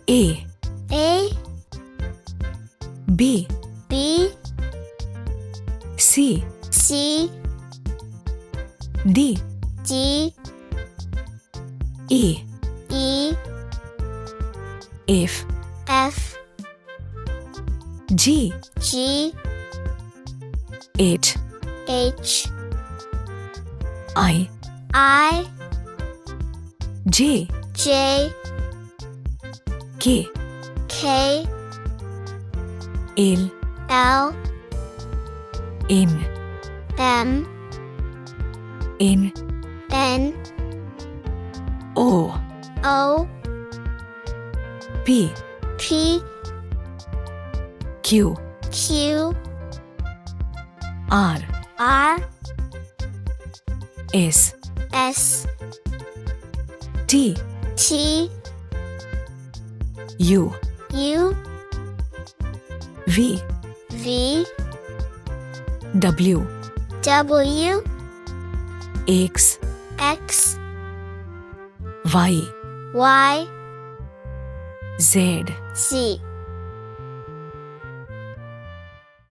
A A, B B, C C, D D, E E, F F, G G, H H, I I, J J, K K, L L, M M, N N, O O, P P, Q Q, R R, S S, T T, U U, V V, W W, X X, Y Y, Z Z.